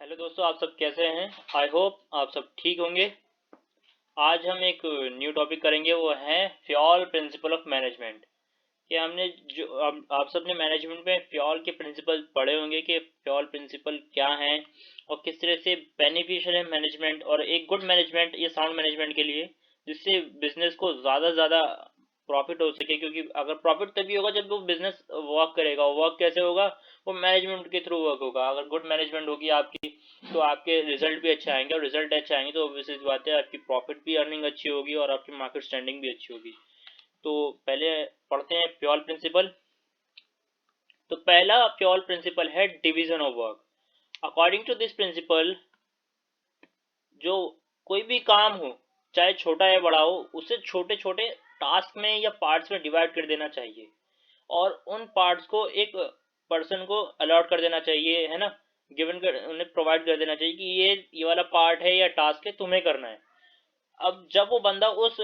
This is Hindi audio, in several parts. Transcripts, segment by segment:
हेलो दोस्तों, आप सब कैसे हैं? आई होप आप सब ठीक होंगे। आज हम एक न्यू टॉपिक करेंगे, वो है फ्योल प्रिंसिपल ऑफ मैनेजमेंट। कि हमने जो आप सबने मैनेजमेंट में फ्योल के प्रिंसिपल पढ़े होंगे कि फ्योल प्रिंसिपल क्या हैं और किस तरह से बेनिफिशियल है मैनेजमेंट और एक गुड मैनेजमेंट या साउंड मैनेजमेंट के लिए, जिससे बिजनेस को ज़्यादा से ज़्यादा प्रॉफिट हो सके। क्योंकि अगर प्रॉफिट तभी होगा जब वो बिजनेस वर्क करेगा। वर्क कैसे होगा? वो मैनेजमेंट के थ्रू वर्क होगा। अगर गुड मैनेजमेंट होगी आपकी तो आपके रिजल्ट भी अच्छे आएंगे, और रिजल्ट अच्छे आएंगे तो ऑब्वियसली बात है आपकी प्रॉफिट भी, अर्निंग अच्छी होगी और आपकी मार्केट स्टैंडिंग भी अच्छी होगी। तो पहले पढ़ते हैं फ्योल प्रिंसिपल। तो पहला फ्योल प्रिंसिपल है division of work. According to this principle, जो कोई भी काम हो, चाहे छोटा या बड़ा हो, उसे छोटे छोटे टास्क में या पार्ट्स में डिवाइड कर देना चाहिए और उन पार्ट्स को एक पर्सन को अलॉट कर देना चाहिए, है ना। गिवन कर उन्हें प्रोवाइड कर देना चाहिए कि ये वाला पार्ट है या टास्क है, तुम्हें करना है। अब जब वो बंदा उस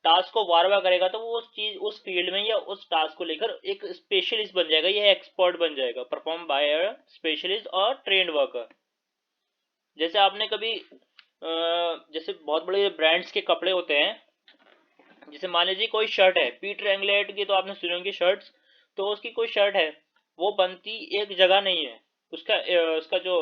टास्क को बार बार करेगा तो वो उस चीज, उस फील्ड में या उस टास्क को लेकर एक स्पेशलिस्ट बन जाएगा या एक्सपर्ट बन जाएगा, परफॉर्म बाय अ स्पेशलिस्ट और ट्रेंड वर्कर। जैसे आपने कभी जैसे बहुत बड़े ब्रांड्स के कपड़े होते हैं, जैसे मान लीजिए कोई शर्ट है, पीटर एंगलेट की तो आपने सुनी होंगी शर्ट्स। तो उसकी कोई शर्ट है, वो बनती एक जगह नहीं है। उसका जो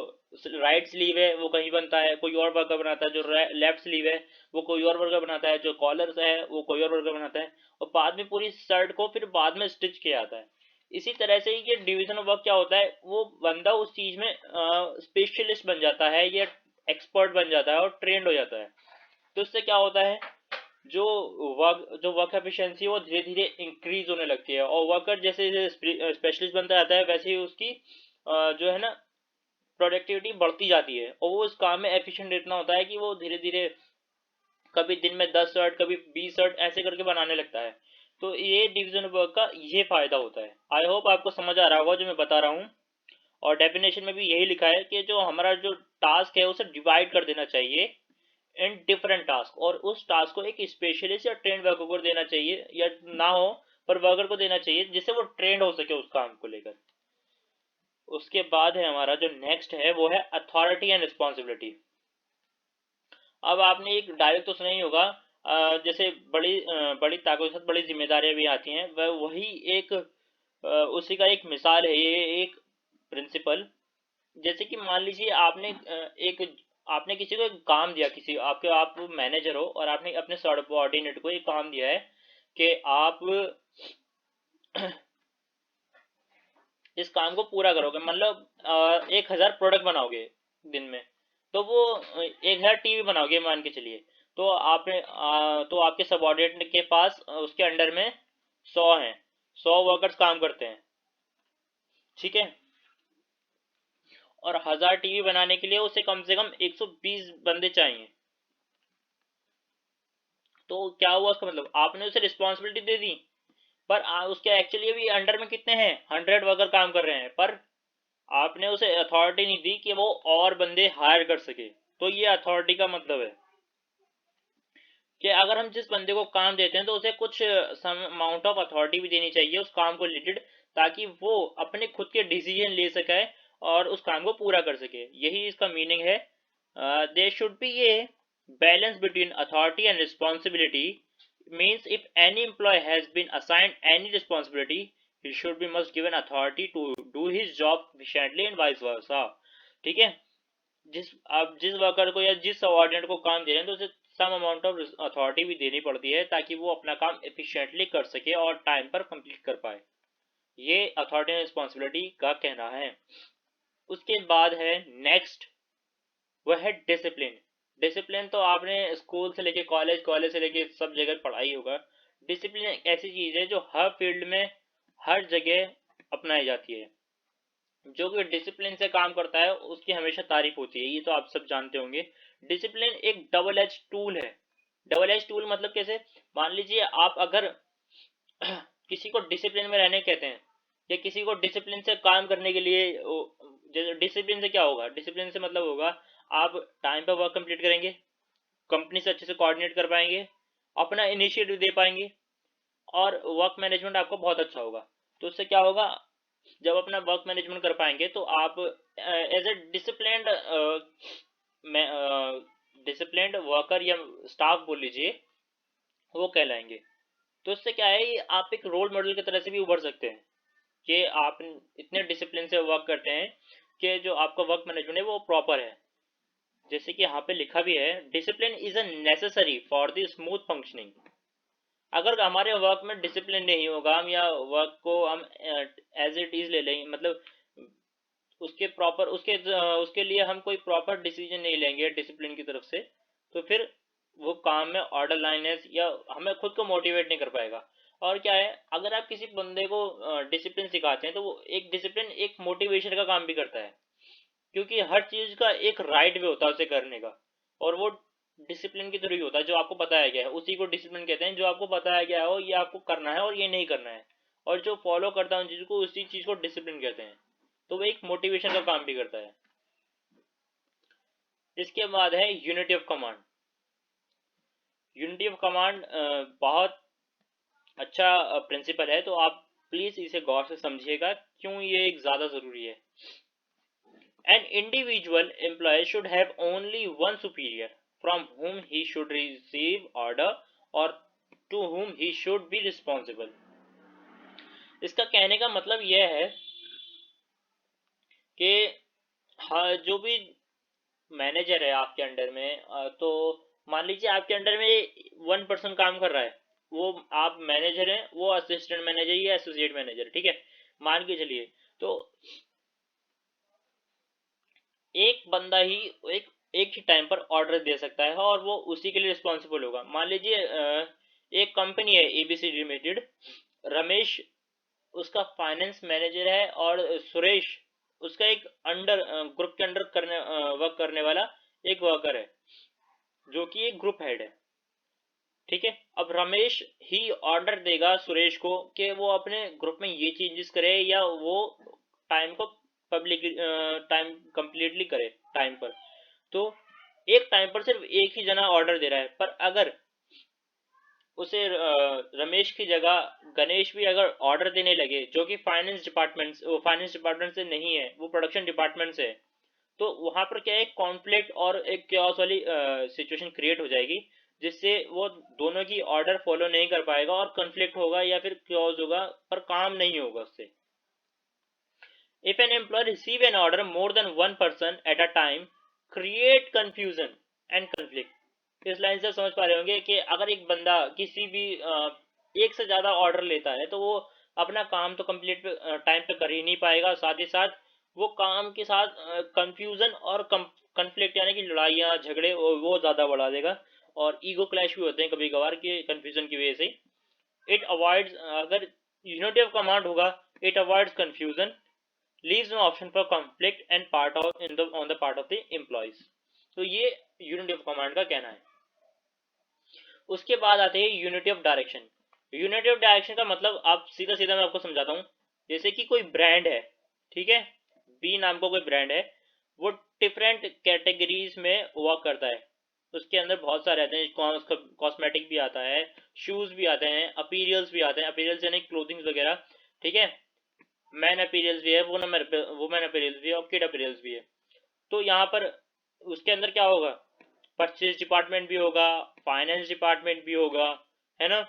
राइट स्लीव है वो कहीं बनता है, कोई और वर्कर बनाता है। जो लेफ्ट स्लीव है वो कोई और वर्कर बनाता है। जो कॉलर है वो कोई और वर्कर बनाता है। और बाद में पूरी शर्ट को फिर बाद में स्टिच किया जाता है। इसी तरह से ये डिवीजन ऑफ वर्क क्या होता है, वो बंदा उस चीज में स्पेशलिस्ट बन जाता है या एक्सपर्ट बन जाता है और ट्रेंड हो जाता है। तो इससे क्या होता है, जो वर्क एफिशिएंसी है वो धीरे धीरे इंक्रीज होने लगती है। और वर्कर जैसे जैसे स्पेशलिस्ट बनता जाता है, वैसे ही उसकी जो है ना प्रोडक्टिविटी बढ़ती जाती है और वो उस काम में एफिशिएंट इतना होता है कि वो धीरे धीरे कभी दिन में 10 शर्ट, कभी 20 शर्ट ऐसे करके बनाने लगता है। तो ये डिवीजन वर्क का ये फायदा होता है। आई होप आपको समझ आ रहा होगा जो मैं बता रहा हूँ। और डेफिनेशन में भी यही लिखा है कि जो हमारा जो टास्क है उसे डिवाइड कर देना चाहिए इन डिफरेंट टास्क, और उस टास्क को एक स्पेशलिस्ट या ट्रेंड वर्कर को देना चाहिए, या ना हो पर वर्कर को देना चाहिए, जिससे वो ट्रेंड हो सके उस काम को लेकर। उसके बाद है हमारा जो नेक्स्ट है वो है अथॉरिटी एंड रिस्पॉन्सिबिलिटी। अब आपने एक डायलॉग तो सुना ही होगा, जैसे बड़ी ताकत के साथ बड़ी जिम्मेदारियां भी आती हैं, वह वही एक उसी का एक मिसाल है ये एक प्रिंसिपल। जैसे कि मान लीजिए आपने किसी को एक काम दिया, किसी आपके आप मैनेजर हो और आपने अपने सबऑर्डिनेट को एक काम दिया है कि आप इस काम को पूरा करोगे। मतलब 1,000 प्रोडक्ट बनाओगे दिन में। तो वो 1,000 टीवी बनाओगे मान के चलिए। तो तो आपके सबऑर्डिनेट के पास उसके अंडर में 100 हैं, 100 वर्कर्स काम करते हैं, ठीक है। और 1,000 टीवी बनाने के लिए उसे कम से कम 120 बंदे चाहिए। तो क्या हुआ उसका मतलब, आपने उसे रिस्पॉन्सिबिलिटी दे दी, पर उसके एक्चुअली अभी अंडर में कितने हैं, 100 वर्कर काम कर रहे हैं, पर आपने उसे अथॉरिटी नहीं दी कि वो और बंदे हायर कर सके। तो ये अथॉरिटी का मतलब है कि अगर हम जिस बंदे को काम देते हैं तो उसे कुछ सम अमाउंट ऑफ अथॉरिटी भी देनी चाहिए उस काम को रिलेटेड, ताकि वो अपने खुद के डिसीजन ले सके और उस काम को पूरा कर सके। यही इसका मीनिंग है। There should be a balance between authority and responsibility. Means if any employee has been assigned any responsibility, he should be must given authority to do his job efficiently and vice versa. ठीक है। आप जिस वर्कर को या जिस सबऑर्डिनेट को काम दे रहे हैं तो उसे सम अमाउंट ऑफ अथॉरिटी भी देनी पड़ती है, ताकि वो अपना काम एफिशिएंटली कर सके और टाइम पर कंप्लीट कर पाए। ये अथॉरिटी एंड रिस्पॉन्सिबिलिटी का कहना है। उसके बाद है नेक्स्ट, वह है डिसिप्लिन। डिसिप्लिन तो आपने स्कूल से लेके कॉलेज, कॉलेज से लेके सब जगह पढ़ाई होगा। डिसिप्लिन एक ऐसी चीज है जो हर फील्ड में, हर जगह अपनाई जाती है। जो भी डिसिप्लिन से काम करता है उसकी हमेशा तारीफ होती है, ये तो आप सब जानते होंगे। डिसिप्लिन एक डबल एज टूल है। डबल एज टूल मतलब कैसे? मान लीजिए आप अगर किसी को डिसिप्लिन में रहने कहते हैं या किसी को डिसिप्लिन से काम करने के लिए, जैसे डिसिप्लिन से क्या होगा, डिसिप्लिन से मतलब होगा आप टाइम पर वर्क कंप्लीट करेंगे, कंपनी से अच्छे से कोऑर्डिनेट कर पाएंगे, अपना इनिशिएटिव दे पाएंगे, और वर्क मैनेजमेंट आपका बहुत अच्छा होगा। तो उससे क्या होगा, जब अपना वर्क मैनेजमेंट कर पाएंगे तो आप एज ए डिसिप्लिन्ड वर्कर या स्टाफ बोल लीजिए, वो कहलाएंगे। तो इससे क्या है, ये आप एक रोल मॉडल की तरह से भी उभर सकते हैं कि आप इतने डिसिप्लिन से वर्क करते हैं कि जो आपका वर्क मैनेजमेंट है वो प्रॉपर है। जैसे कि यहाँ पे लिखा भी है, discipline is a necessary for the smooth functioning. अगर हमारे वर्क में डिसिप्लिन नहीं होगा, हम या वर्क को हम एज इट इज ले लेंगे, मतलब उसके प्रॉपर उसके लिए हम कोई प्रॉपर डिसीजन नहीं लेंगे डिसिप्लिन की तरफ से, तो फिर वो काम में ऑर्डर लाइननेस या हमें खुद को मोटिवेट नहीं कर पाएगा। और क्या है, अगर आप किसी बंदे को डिसिप्लिन सिखाते हैं तो वो एक डिसिप्लिन एक मोटिवेशन का काम भी करता है, क्योंकि हर चीज का एक राइट वे होता है उसे करने का, और वो डिसिप्लिन की थ्रू ही होता है। जो आपको बताया गया है उसी को डिसिप्लिन कहते हैं, जो आपको बताया गया हो ये आपको करना है और ये नहीं करना है, और जो फॉलो करता है उन चीज को, उसी चीज को डिसिप्लिन कहते हैं। तो वो एक मोटिवेशन का काम भी करता है। इसके बाद है unity of command. Unity of command बहुत अच्छा प्रिंसिपल है, तो आप प्लीज इसे गौर से समझिएगा क्यों ये एक ज्यादा जरूरी है। An individual employee should have only one superior from whom he should receive order or to whom he should be responsible। इसका कहने का मतलब यह है कि हाँ, जो भी मैनेजर है आपके अंडर में, तो मान लीजिए आपके अंडर में 1 पर्सन काम कर रहा है, वो आप मैनेजर हैं, वो असिस्टेंट मैनेजर या एसोसिएट मैनेजर, ठीक है, मान के चलिए। तो एक बंदा ही एक एक ही टाइम पर ऑर्डर दे सकता है और वो उसी के लिए रिस्पॉन्सिबल होगा। मान लीजिए एक कंपनी है एबीसी लिमिटेड, रमेश उसका फाइनेंस मैनेजर है और सुरेश उसका एक अंडर ग्रुप के अंडर वर्क करने वाला एक वर्कर है, जो कि एक ग्रुप हेड है, ठीक है। अब रमेश ही ऑर्डर देगा सुरेश को कि वो अपने ग्रुप में ये चेंजेस करे या वो टाइम को पब्लिक टाइम कंप्लीटली करे टाइम पर। तो एक टाइम पर सिर्फ एक ही जना ऑर्डर दे रहा है, पर अगर उसे रमेश की जगह गणेश भी अगर ऑर्डर देने लगे, जो कि फाइनेंस डिपार्टमेंट से नहीं है, वो प्रोडक्शन डिपार्टमेंट से है, तो वहां पर क्या है, एक कॉन्फ्लिक्ट और एक क्योस वाली सिचुएशन क्रिएट हो जाएगी, जिससे वो दोनों की ऑर्डर फॉलो नहीं कर पाएगा और कॉन्फ्लिक्ट होगा या फिर क्योस होगा, पर काम नहीं होगा उससे। If an employee receive an order more than one person at a time, create confusion and conflict। इस लाइन से समझ पा रहे होंगे कि अगर एक बंदा किसी भी एक से ज्यादा ऑर्डर लेता है तो वो अपना काम तो कंप्लीट टाइम पे कर ही नहीं पाएगा, साथ ही साथ वो काम के साथ कंफ्यूजन और कंफ्लिक्ट यानी कि लड़ाइयाँ झगड़े वो ज्यादा बढ़ा देगा, और ईगो क्लैश भी होते हैं कभी कभार के कंफ्यूजन की वजह से। इट अवॉइड्स, अगर यूनिटी ऑफ कमांड होगा, it avoids confusion, leaves no option for conflict and part of in the on the part of the employees। तो ये यूनिटी ऑफ कमांड का कहना है। उसके बाद आते हैं unity of direction. Unity of direction का मतलब आप सीधा सीधा मैं आपको समझाता हूँ। जैसे कि कोई ब्रांड है, ठीक है, बी नाम का कोई ब्रांड है, वो डिफरेंट कैटेगरीज में वर्क करता है। उसके अंदर बहुत सारे आते हैं, कॉस्मेटिक भी आता है, शूज भी आते हैं, अपीरियल्स भी आते हैं, अपीरियल्स यानी क्लोथिंग वगैरह, ठीक है, मैन अपीरियल्स भी है, वुमेन अपीरियल्स भी है और किड अपीरियल्स भी है। तो यहाँ पर उसके अंदर क्या होगा, परचेज डिपार्टमेंट भी होगा, फाइनेंस डिपार्टमेंट भी होगा, है ना,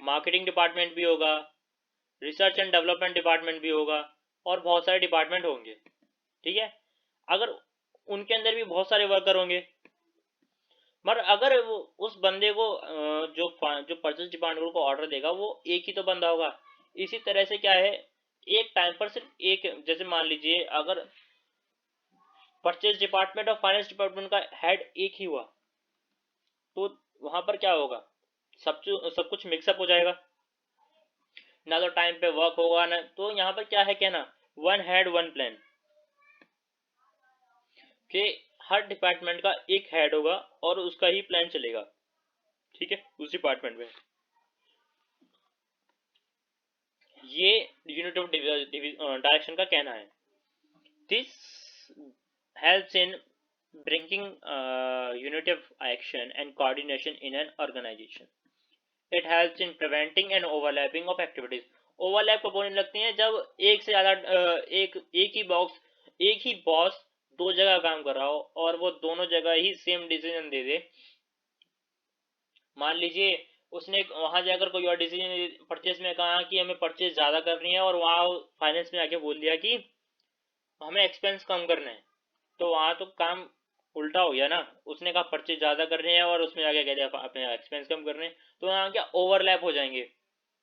मार्केटिंग डिपार्टमेंट भी होगा, रिसर्च एंड डेवलपमेंट डिपार्टमेंट भी होगा, और बहुत सारे डिपार्टमेंट होंगे, ठीक है। अगर उनके अंदर भी बहुत सारे वर्कर होंगे, मगर अगर वो उस बंदे को जो परचेज डिपार्टमेंट को ऑर्डर देगा वो एक ही तो बंदा होगा। इसी तरह से क्या है, एक टाइम पर सिर्फ एक, जैसे मान लीजिए अगर परचेज डिपार्टमेंट और फाइनेंस डिपार्टमेंट का हेड एक ही हुआ, तो वहां पर क्या होगा, सब कुछ मिक्सअप हो जाएगा, ना तो टाइम पे वर्क होगा ना। तो यहाँ पर क्या है कहना, वन हेड वन प्लान, कि हर डिपार्टमेंट का एक हेड होगा और उसका ही प्लान चलेगा, ठीक है, उस डिपार्टमेंट में। ये यूनिट ऑफ डायरेक्शन का कहना है। This helps in bringing unity of action and coordination in an organization। It helps in preventing an overlapping of activities। Overlap कब होने लगती हैं, जब एक से ज़्यादा एक ही बॉक्स एक ही बॉस दो जगह काम कर रहा हो और वो दोनों जगह ही सेम डिसीजन दे दे, मान लीजिए उसने वहां जाकर कोई और डिसीजन परचेज में कहा कि हमें परचेज ज़्यादा करनी है और वहाँ फाइनेंस में आके बोल दिया कि हमें एक्सपेंस कम करना है, तो वहाँ तो काम उल्टा हो गया ना। उसने कहा परचेज ज़्यादा करनी है और उसमें आगे कह दिया अपने एक्सपेंस कम करने, तो वहाँ क्या ओवरलैप हो जाएंगे,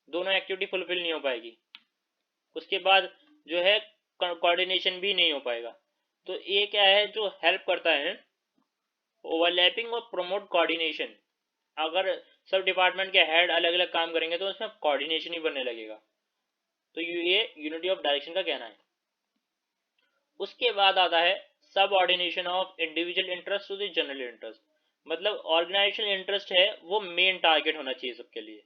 दोनों एक्टिविटी फुलफिल नहीं हो पाएगी। उसके बाद जो है कोऑर्डिनेशन भी नहीं हो पाएगा। तो ये क्या है जो हेल्प करता है, ओवरलैपिंग और प्रमोट कोऑर्डिनेशन। अगर सब डिपार्टमेंट के हेड अलग अलग काम करेंगे तो उसमें कोऑर्डिनेशन ही बनने लगेगा। तो ये यूनिटी ऑफ डायरेक्शन का कहना है। उसके बाद आता है subordination of individual interest to the general interest. मतलब ऑर्गेनाइजेशनल इंटरेस्ट है वो मेन टारगेट होना चाहिए सबके लिए,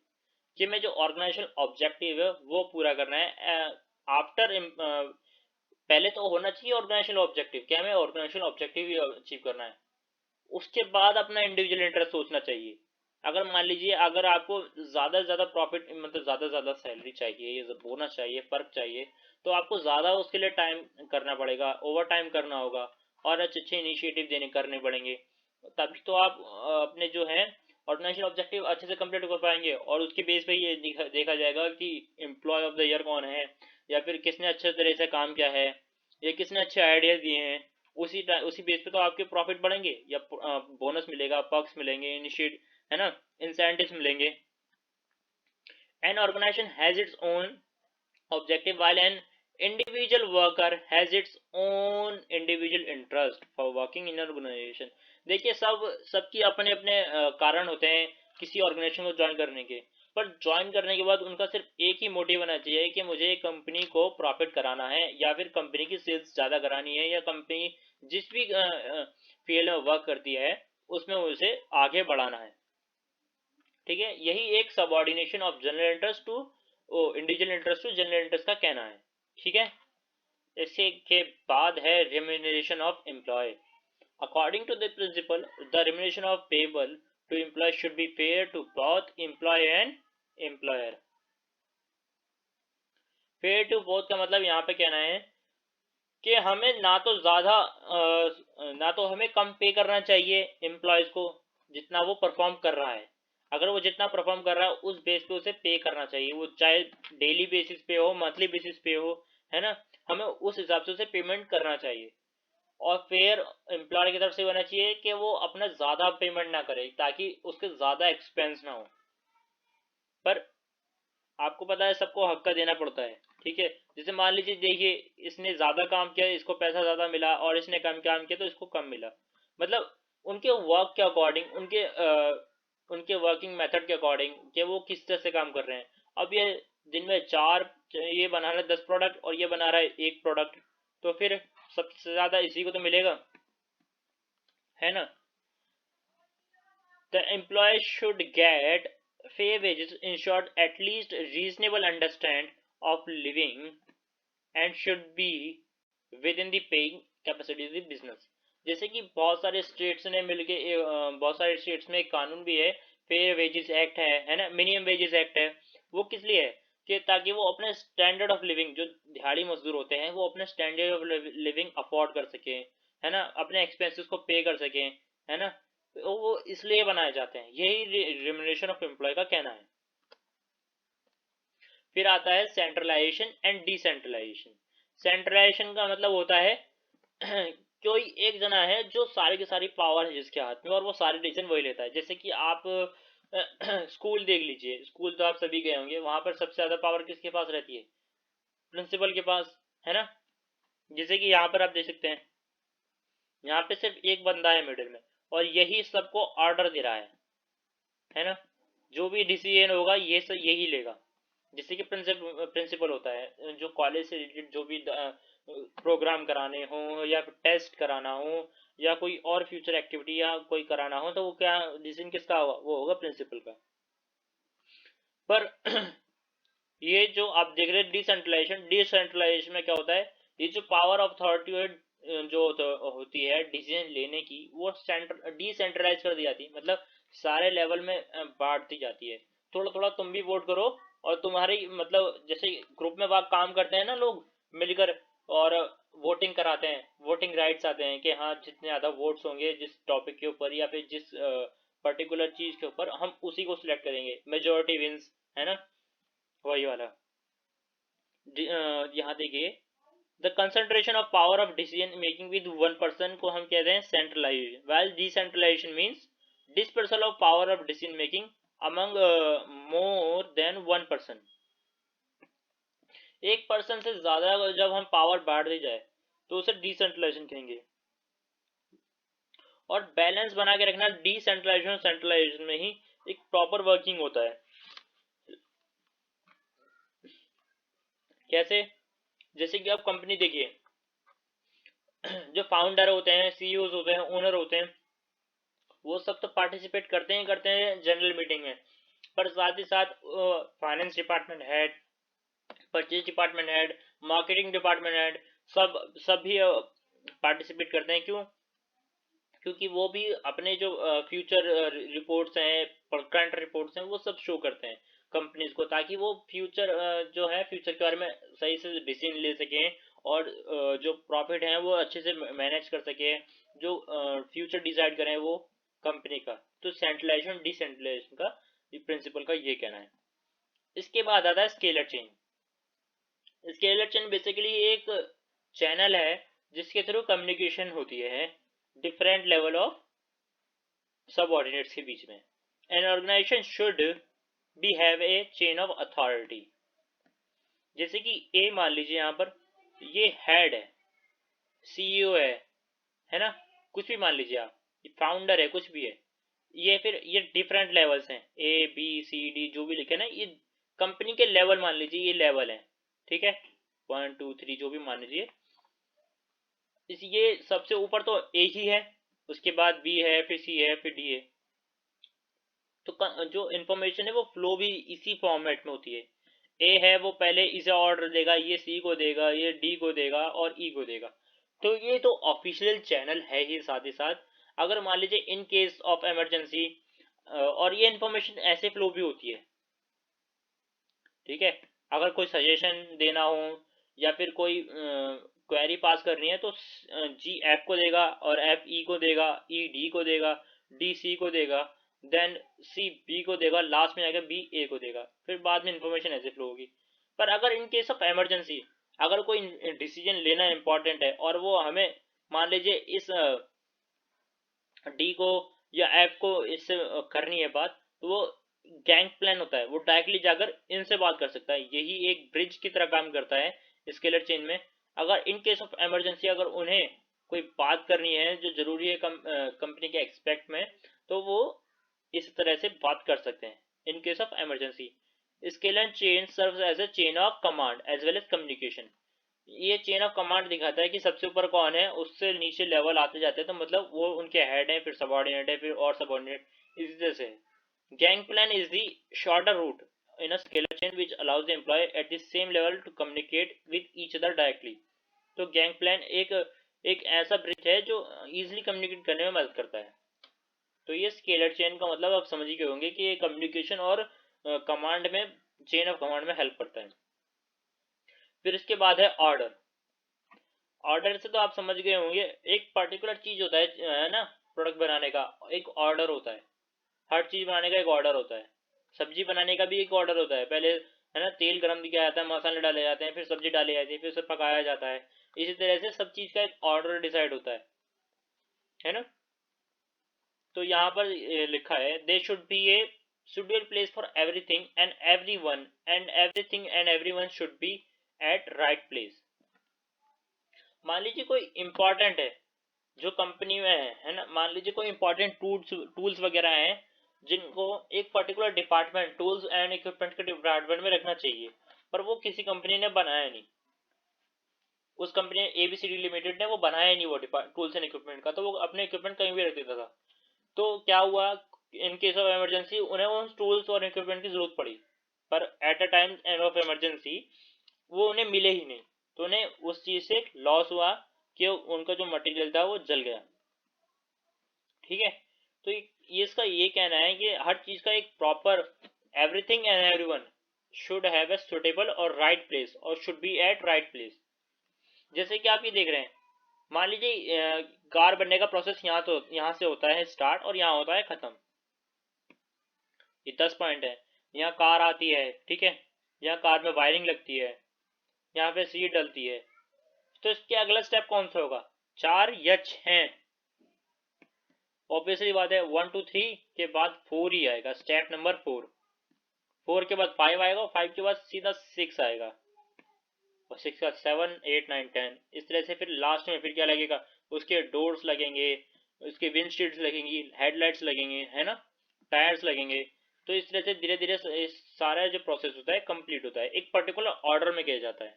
कि मैं जो ऑर्गेनाइजेशनल ऑब्जेक्टिव है वो पूरा करना है। आफ्टर पहले तो होना चाहिए ऑर्गेनाइजेशनल ऑब्जेक्टिव, क्या हमें ऑर्गेनाइजेशनल ऑब्जेक्टिव ही अचीव करना है, उसके बाद अपना इंडिविजुअल इंटरेस्ट सोचना चाहिए। अगर मान लीजिए अगर आपको ज़्यादा से ज़्यादा प्रॉफिट मतलब ज़्यादा से ज़्यादा सैलरी चाहिए या बोनस चाहिए, पर्क चाहिए, तो आपको ज़्यादा उसके लिए टाइम करना पड़ेगा, ओवर टाइम करना होगा और अच्छे अच्छे इनिशिएटिव देने करने पड़ेंगे, तभी तो आप अपने जो है ऑर्गेनाइजेशन ऑब्जेक्टिव अच्छे से कंप्लीट कर पाएंगे। और उसके बेस पे ये देखा जाएगा कि एम्प्लॉय ऑफ द ईयर कौन है, या फिर किसने अच्छे तरह से काम किया है, या किसने अच्छे आइडियाज दिए हैं। उसी बेस पे तो आपके प्रॉफिट बढ़ेंगे या बोनस मिलेगा, पर्क्स मिलेंगे, इनिशिएट है ना, इंसेंटिव्स मिलेंगे। An organization has its own objective while an individual worker has its own individual interest for working in an organization। देखिए सबकी अपने अपने कारण होते हैं किसी ऑर्गेनाइजेशन को ज्वाइन करने के, पर ज्वाइन करने के बाद उनका सिर्फ एक ही मोटिव होना चाहिए कि मुझे कंपनी को प्रॉफिट कराना है, या फिर कंपनी की सेल्स ज़्यादा करानी है, या कंपनी जिस भी फील्ड में वर्क करती है उसमें उसे आगे बढ़ाना है। ठीक है, यही एक subordination of general interest to individual interest to general interest का कहना है। ठीक है, इसके के बाद है remuneration of employee. According to the principle the remuneration of payable to employee should be fair to both employee and employer. Fair to both का मतलब यहाँ पे कहना है कि हमें ना तो ज़्यादा ना तो हमें कम पे करना चाहिए एम्प्लॉयज़ को जितना वो परफॉर्म कर रहा है। अगर वो जितना परफॉर्म कर रहा है उस बेस पे उसे पे करना चाहिए, वो चाहे डेली बेसिस पे हो, मंथली बेसिस पे हो, है ना, हमें उस हिसाब से उसे पेमेंट करना चाहिए। और फेयर एम्प्लॉयर की तरफ से होना चाहिए कि वो अपना ज़्यादा पेमेंट ना करे ताकि उसके ज़्यादा एक्सपेंस ना हो। पर आपको पता है सबको हक का देना पड़ता है। ठीक है, जैसे मान लीजिए देखिए इसने ज़्यादा काम किया, इसको पैसा ज़्यादा मिला, और इसने कम काम किया तो इसको कम मिला। मतलब उनके वर्क के अकॉर्डिंग, उनके वर्किंग मेथड के अकॉर्डिंग कि वो किस तरह से काम कर रहे हैं। अब ये दिन में ये बना रहा है 10 प्रोडक्ट और ये बना रहा है एक प्रोडक्ट, तो फिर सबसे ज़्यादा इसी को तो मिलेगा, है ना। The employees should get fair wages, in short, at least reasonable understand of living, and should be within the paying capacity of the business। जैसे कि बहुत सारे स्टेट्स ने मिलके बहुत सारे स्टेट्स में एक कानून भी है, फेयर वेजेस एक्ट है ना, मिनिमम वेजेस एक्ट है। वो किस लिए है कि ताकि वो अपने स्टैंडर्ड ऑफ लिविंग, जो दिहाड़ी मजदूर होते हैं वो अपने स्टैंडर्ड ऑफ लिविंग अफोर्ड कर सके, है ना, अपने एक्सपेंसेस को पे कर सके, है ना। तो वो इसलिए बनाए जाते हैं, यही रिम्यूनरेशन ऑफ एम्प्लॉय का कहना है। फिर आता है सेंट्रलाइजेशन एंड डिसेंट्रलाइजेशन। सेंट्रलाइजेशन का मतलब होता है कोई एक जना है जो सारी की सारी पावर है जिसके हाथ में, और वो सारे डिसीजन वही लेता है। जैसे कि आप स्कूल देख लीजिए, स्कूल तो आप सभी गए होंगे, वहां पर सबसे ज्यादा पावर किसके पास रहती है, प्रिंसिपल के पास, है ना। जैसे कि यहाँ पर आप देख सकते हैं, यहाँ पे सिर्फ एक बंदा है मिडिल में और यही सबको ऑर्डर दे रहा है ना। जो भी डिसीजन होगा ये सब यही लेगा। जैसे कि प्रिंसिपल होता है जो कॉलेज से रिलेटेड जो भी प्रोग्राम कराने हो, या टेस्ट कराना हो, या कोई और फ्यूचर एक्टिविटी या कोई कराना हो, तो वो क्या डिसीजन किसका होगा, वो होगा प्रिंसिपल का। पर ये जो आप देख रहे हैं डिसेंट्रलाइजेशन में क्या होता है, ये जो पावर ऑफ अथॉरिटी जो होती है डिसीजन लेने की, वो डिसेंट्रलाइज कर दी जाती है। मतलब सारे लेवल में बांट दी जाती है। थोड़ा थोड़ा तुम भी वोट करो और तुम्हारी मतलब जैसे ग्रुप में बात काम करते हैं ना लोग मिलकर, और वोटिंग कराते हैं, वोटिंग राइट्स आते हैं कि हाँ जितने ज़्यादा वोट्स होंगे जिस टॉपिक के ऊपर या फिर जिस पर्टिकुलर चीज़ के ऊपर हम उसी को सिलेक्ट करेंगे, मेजोरिटी विंस, है ना, वही वाला। यहाँ देखिए, the concentration of power of decision making with one person को हम कहते हैं centralization, well decentralization means dispersal of power of decision making among more than one person. एक पर्सन से ज्यादा जब हम पावर बांट दी जाए तो उसे डिसेंट्रलाइजेशन कहेंगे। और बैलेंस बना के रखना डिसेंट्रलाइजेशन और सेंट्रलाइजेशन में ही एक प्रॉपर वर्किंग होता है। कैसे? जैसे कि आप कंपनी देखिए, जो फाउंडर होते हैं, सीईओज होते हैं, ओनर होते हैं, वो सब तो पार्टिसिपेट करते हैं जनरल मीटिंग में, पर साथ ही साथ finance department head, purchase department head, marketing department head, सब भी पार्टिसिपेट करते हैं। क्यों? क्योंकि वो भी अपने जो फ्यूचर रिपोर्ट्स हैं, करंट रिपोर्ट्स हैं, वो सब शो करते हैं कंपनीज को, ताकि वो फ्यूचर जो है फ्यूचर के बारे में सही से डिसीजन ले सकें और जो प्रॉफिट है वो अच्छे से मैनेज कर सके, जो फ्यूचर डिसाइड करें वो कंपनी का। तो सेंट्रलाइजेशन डिसेंट्रलाइजेशन का प्रिंसिपल का ये कहना है। इसके बाद आता है scalar chain. Scalar chain basically एक चैनल है जिसके थ्रू कम्युनिकेशन होती है डिफरेंट लेवल ऑफ सबऑर्डिनेट्स के बीच में। An organization should be have a chain of authority. जैसे कि ए मान लीजिए, यहाँ पर ये हेड है, सीईओ है ना, कुछ भी मान लीजिए आप, फाउंडर है, कुछ भी है, ये फिर ये डिफरेंट लेवल्स हैं, ए बी सी डी जो भी लिखे ना, ये कंपनी के लेवल मान लीजिए, ये लेवल है, ठीक है, 1 2 3 जो भी मान लीजिए। इस ये सबसे ऊपर तो ए ही है, उसके बाद बी है, फिर सी है, फिर डी है। तो जो इन्फॉर्मेशन है वो फ्लो भी इसी फॉर्मेट में होती है। ए है वो पहले इसे ऑर्डर देगा, ये सी को देगा, ये डी को देगा और ई को देगा। तो ये तो ऑफिशियल चैनल है ही, साथ ही साथ अगर मान लीजिए इन केस ऑफ इमरजेंसी, और ये इन्फॉर्मेशन ऐसे फ्लो भी होती है, ठीक है। अगर कोई सजेशन देना हो या फिर कोई क्वेरी पास करनी है तो जी एफ को देगा और एफ ई को देगा, ई डी को देगा, डी सी को देगा, देन सी बी को देगा, लास्ट में जाकर बी ए को देगा, फिर बाद में इंफॉर्मेशन ऐसे फ्लो होगी। पर अगर इन केस ऑफ इमरजेंसी अगर कोई डिसीजन लेना इंपॉर्टेंट है और वो हमें मान लीजिए इस डी को या एफ को इससे करनी है बात, तो वो गैंग प्लान होता है, वो डायरेक्टली जाकर इनसे बात कर सकता है। यही एक ब्रिज की तरह काम करता है स्केलर चेन में। अगर इन केस ऑफ इमरजेंसी अगर उन्हें कोई बात करनी है जो जरूरी है कंपनी के एक्सपेक्ट में, तो वो इस तरह से बात कर सकते हैं in case of emergency. Scalar chain serves as a chain of command as well as communication. ये चेन ऑफ कमांड दिखाता है कि सबसे ऊपर कौन है, उससे नीचे लेवल आते जाते हैं, तो मतलब वो उनके हेड है, फिर सबऑर्डिनेट है, फिर और सबऑर्डिनेट, इसी तरह से। Gang plank is the shorter route in a scalar chain which allows the employee at the same level to communicate with each other directly. तो गैंग प्लान एक एक ऐसा ब्रिज है जो इजीली कम्युनिकेट करने में मदद करता है। तो ये स्केलर चेन का मतलब आप समझ ही गए होंगे कि ये कम्युनिकेशन और कमांड में, चेन ऑफ कमांड में हेल्प करता है। फिर इसके बाद है ऑर्डर। ऑर्डर से तो आप समझ गए होंगे, एक पर्टिकुलर चीज होता है ना, प्रोडक्ट बनाने का एक ऑर्डर होता है, हर चीज बनाने का एक ऑर्डर होता है। सब्जी बनाने का भी एक ऑर्डर होता है, पहले है ना तेल गरम किया जाता है, मसाले डाले जाते हैं, फिर सब्जी डाली जाती है, फिर उसे पकाया जाता है। इसी तरह से सब चीज का एक ऑर्डर डिसाइड होता है ना। तो यहाँ पर लिखा है they should be a suitable place for everything and everyone, and everything and everyone should be at right place. मान लीजिए कोई इंपॉर्टेंट है जो कंपनी में है ना, मान लीजिए कोई इंपॉर्टेंट टूल्स वगैरह हैं जिनको एक particular department, tools and equipment के डिपार्टमेंट में रखना चाहिए, पर वो किसी कंपनी ने बनाया नहीं, उस कंपनी एबीसीडी लिमिटेड ने वो बनाया नहीं वो टूल्स एंड इक्विपमेंट का, तो वो अपने इक्विपमेंट कहीं भी रख देता था। तो क्या हुआ, इन केस ऑफ इमरजेंसी उन्हें उन टूल्स और इक्विपमेंट की जरूरत पड़ी, पर at a time end of emergency वो उन्हें मिले ही नहीं, तो उन्हें उस चीज से लॉस हुआ कि उनका जो मटेरियल था वो जल गया, ठीक है। तो ये इसका ये कहना है कि हर चीज का एक proper, everything and everyone should have a suitable और राइट प्लेस और should be at right place. जैसे कि आप ये देख रहे हैं, मान लीजिए कार बनने का प्रोसेस यहाँ से होता है स्टार्ट और यहाँ होता है खत्म। ये 10 पॉइंट है। यहाँ कार आती है, ठीक है, यहाँ कार में वायरिंग लगती है, यहाँ पे सीट डलती है, तो इसके अगला स्टेप कौन सा होगा? 4 या 6? ऑब्वियसली बात है, 1 2 3 के बाद 4 ही आएगा, स्टेप नंबर 4। 4 के बाद 5 आएगा और 5 के बाद सीधा 6 आएगा और 6 का 7 8 9 10। इस तरह से फिर लास्ट में फिर क्या लगेगा? उसके डोर्स लगेंगे, उसके विंडशील्ड्स लगेंगी, हेडलाइट्स लगेंगे, है ना, टायर्स लगेंगे। तो इस तरह से धीरे धीरे सारा जो प्रोसेस होता है कंप्लीट होता है, एक पर्टिकुलर ऑर्डर में किया जाता है।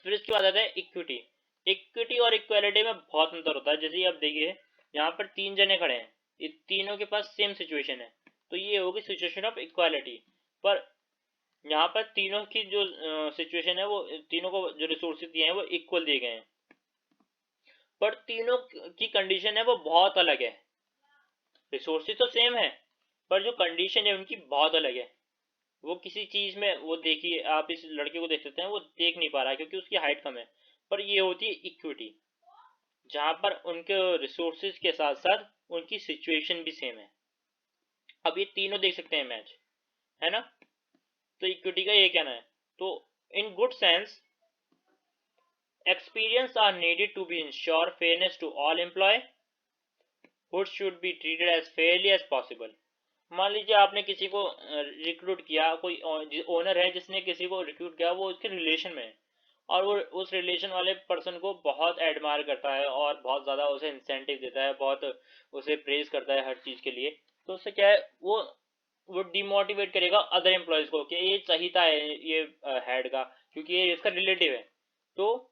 फिर इसके बाद आता है इक्विटी। इक्विटी और इक्वालिटी में बहुत अंतर होता है। जैसे आप देखिए, यहाँ पर 3 जने खड़े हैं, ये तीनों के पास सेम सिचुएशन है, तो ये होगी सिचुएशन ऑफ इक्वालिटी। पर यहाँ पर तीनों की जो सिचुएशन है, वो तीनों को जो रिसोर्सेज दिए हैं वो इक्वल दिए गए हैं, पर तीनों की कंडीशन है वो बहुत अलग है। रिसोर्सेज तो सेम है, पर जो कंडीशन है उनकी बहुत अलग है। वो किसी चीज में, वो देखिए आप इस लड़के को देख सकते हैं, वो देख नहीं पा रहा है क्योंकि उसकी हाइट कम है, पर ये होती है इक्विटी, जहां पर उनके रिसोर्सेज के साथ साथ उनकी सिचुएशन भी सेम है। अब ये तीनों देख सकते हैं मैच, है ना, तो इक्विटी का ये कहना है। तो in good sense, experience are needed to be ensure fairness to all employee who should be treated as fairly as possible। मान लीजिए आपने किसी को रिक्रूट किया, कोई ओनर है जिसने किसी को रिक्रूट किया, वो उसके रिलेशन में है और वो उस रिलेशन वाले पर्सन को बहुत एडमायर करता है और बहुत ज़्यादा उसे इंसेंटिव देता है, बहुत उसे प्रेज करता है हर चीज़ के लिए। तो उससे क्या है, वो डिमोटिवेट करेगा अदर एम्प्लॉयज़ को कि ये चाहिए है ये हेड का, क्योंकि ये इसका रिलेटिव है। तो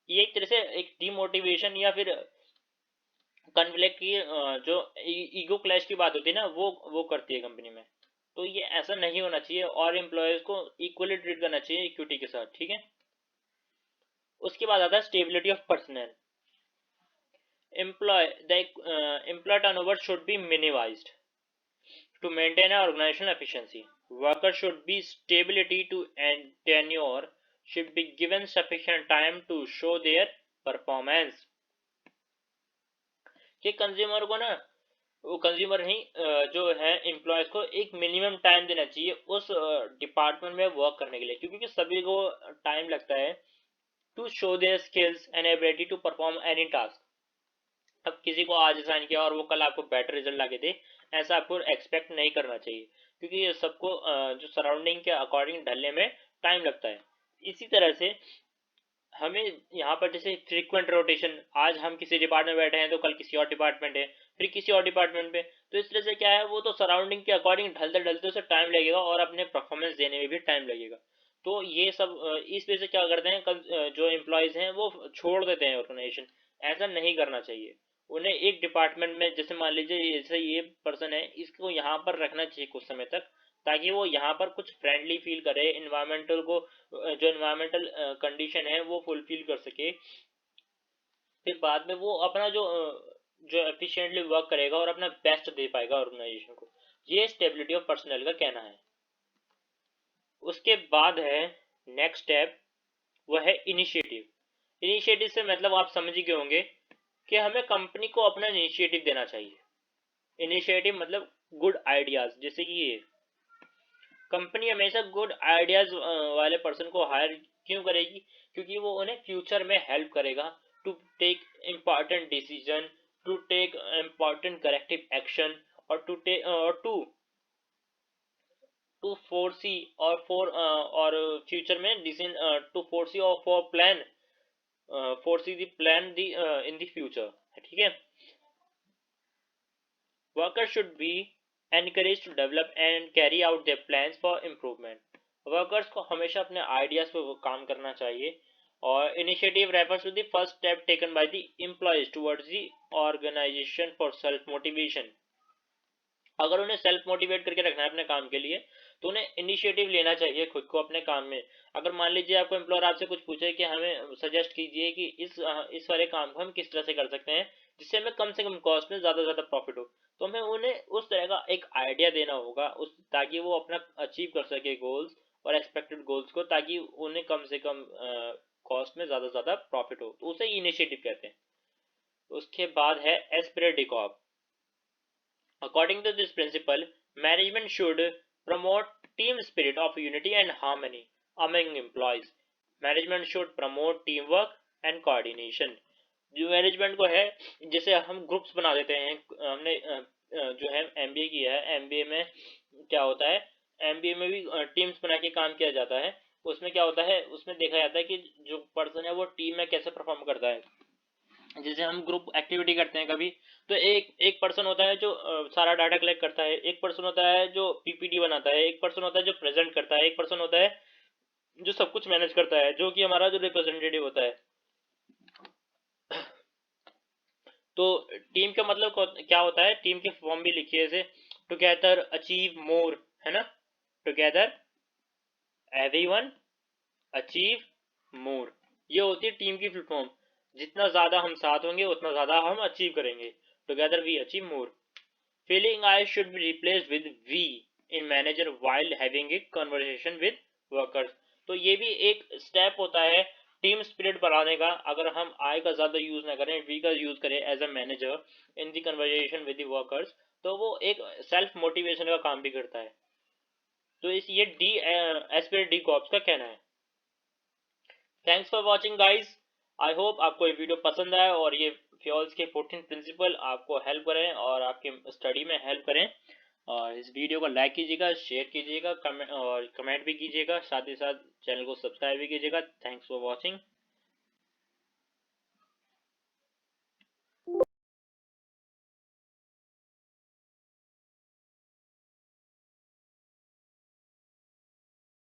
ये एक तरह से एक डिमोटिवेशन या फिर कन्फ्लिक्ट की जो ईगो क्लैश की बात होती है ना, वो करती है कंपनी में। तो ये ऐसा नहीं होना चाहिए और एम्प्लॉयज को इक्वली ट्रीट करना चाहिए इक्विटी के साथ, ठीक है। उसके बाद आता है stability of personal employee. The employee turnover should be minimized to maintain an organizational efficiency. Workers should be stability to and tenure should be given sufficient time to show their performance। कि कंज्यूमर को ना, वो कंज्यूमर ही जो है एम्प्लॉयज को एक मिनिमम टाइम देना चाहिए उस डिपार्टमेंट में वर्क करने के लिए, क्योंकि सभी को टाइम लगता है to show their skills and ability to perform any task. अब किसी को आज असाइन किया और वो कल आपको बेटर रिजल्ट ला के दे, ऐसा आपको एक्सपेक्ट नहीं करना चाहिए, क्योंकि ये सबको जो सराउंडिंग के अकॉर्डिंग ढलने में टाइम लगता है। इसी तरह से हमें यहाँ पर जैसे फ्रीक्वेंट रोटेशन, आज हम किसी डिपार्टमेंट में बैठे हैं तो कल किसी और डिपार्टमेंट है, फिर किसी और डिपार्टमेंट पे, तो इस तरह से क्या है, वो तो सराउंडिंग के अकॉर्डिंग ढलते ढलते उसे टाइम लगेगा और अपने परफॉर्मेंस देने में भी टाइम लगेगा। तो ये सब इस वजह से क्या करते हैं, जो एम्प्लॉयज हैं वो छोड़ देते हैं ऑर्गेनाइजेशन। ऐसा नहीं करना चाहिए। उन्हें एक डिपार्टमेंट में, जैसे मान लीजिए जैसे ये पर्सन है, इसको यहाँ पर रखना चाहिए कुछ समय तक, ताकि वो यहाँ पर कुछ फ्रेंडली फील करे, इन्वायरमेंटल को, जो इन्वायरमेंटल कंडीशन है वो फुलफिल कर सके। फिर बाद में वो अपना जो एफिशिएंटली वर्क करेगा और अपना बेस्ट दे पाएगा ऑर्गेनाइजेशन को। ये स्टेबिलिटी ऑफ पर्सनल का कहना है। उसके बाद है नेक्स्ट स्टेप, वो है इनिशिएटिव। इनिशिएटिव से मतलब आप समझ गए होंगे कि हमें कंपनी को अपना इनिशिएटिव देना चाहिए। इनिशिएटिव मतलब गुड आइडियाज। जैसे कि ये कंपनी हमेशा गुड आइडियाज वाले पर्सन को हायर क्यों करेगी? क्योंकि वो उन्हें फ्यूचर में हेल्प करेगा to take important decision, to take important corrective action, और टू फोरसी और फ्यूचर में डिसीजन, टू फोरसी और for plan, foresee the plan the in the future, ठीक है। Workers should be encouraged to develop and carry out their plans for improvement। Workers को हमेशा अपने आइडियाज पे काम करना चाहिए। और initiative refers to the first step taken by the employees towards the organization for self motivation. अगर उन्हें सेल्फ मोटिवेट करके रखना है अपने काम के लिए, तो उन्हें इनिशिएटिव लेना चाहिए खुद को अपने काम में। अगर मान लीजिए आपको एम्प्लॉयर आपसे कुछ पूछे कि हमें सजेस्ट कीजिए कि इस वाले काम को हम किस तरह से कर सकते हैं जिससे हमें कम से कम कॉस्ट में ज़्यादा प्रॉफिट हो, तो हमें उन्हें उस तरह का एक आइडिया देना होगा उस, ताकि वो अपना अचीव कर सके गोल्स और एक्सपेक्टेड गोल्स को, ताकि उन्हें कम से कम कॉस्ट में ज़्यादा प्रॉफिट हो, तो उसे इनिशिएटिव कहते हैं। उसके बाद है esprit de corps. According to this principle, management should promote team spirit of unity and harmony among employees. Management should promote team work and coordination. जो मैनेजमेंट को है, जैसे हम ग्रुप्स बना देते हैं, हमने जो है एमबीए किया है, एमबीए में क्या होता है, एमबीए में भी टीम्स बना के काम किया जाता है। उसमें क्या होता है, उसमें देखा जाता है कि जो पर्सन है वो टीम में कैसे परफॉर्म करता है। जैसे हम ग्रुप एक्टिविटी करते हैं कभी, तो एक एक पर्सन होता है जो सारा डाटा कलेक्ट करता है, एक पर्सन होता है जो पीपीटी बनाता है, एक पर्सन होता है जो प्रेजेंट करता है, एक पर्सन होता है जो सब कुछ मैनेज करता है, जो कि हमारा जो रिप्रेजेंटेटिव होता है। तो टीम का मतलब क्या होता है, टीम के फॉर्म भी लिखिए, जैसे टुगेदर अचीव मोर, है ना, टुगेदर एवरीवन अचीव मोर, ये होती है टीम की फुल फॉर्म। जितना ज्यादा हम साथ होंगे उतना ज्यादा हम अचीव करेंगे। Together we achieve more. Feeling I should be replaced with we in manager while having a conversation with workers. तो ये भी एक स्टेप होता है टीम स्पिरिट बढ़ाने का। अगर हम आई का ज्यादा यूज ना करें, वी का यूज करें as a manager in the conversation with the workers, तो वो एक सेल्फ मोटिवेशन का काम भी करता है। तो इस ये डी एस्पिरिट डी कॉप्स का कहना है। Thanks for watching guys. I hope आपको ये वीडियो पसंद आया और ये फ्योल्स के 14 प्रिंसिपल आपको हेल्प करें और आपके स्टडी में हेल्प करें। और इस वीडियो को लाइक कीजिएगा, शेयर कीजिएगा, कमेंट भी कीजिएगा, साथ ही साथ चैनल को सब्सक्राइब भी कीजिएगा। Thanks for watching.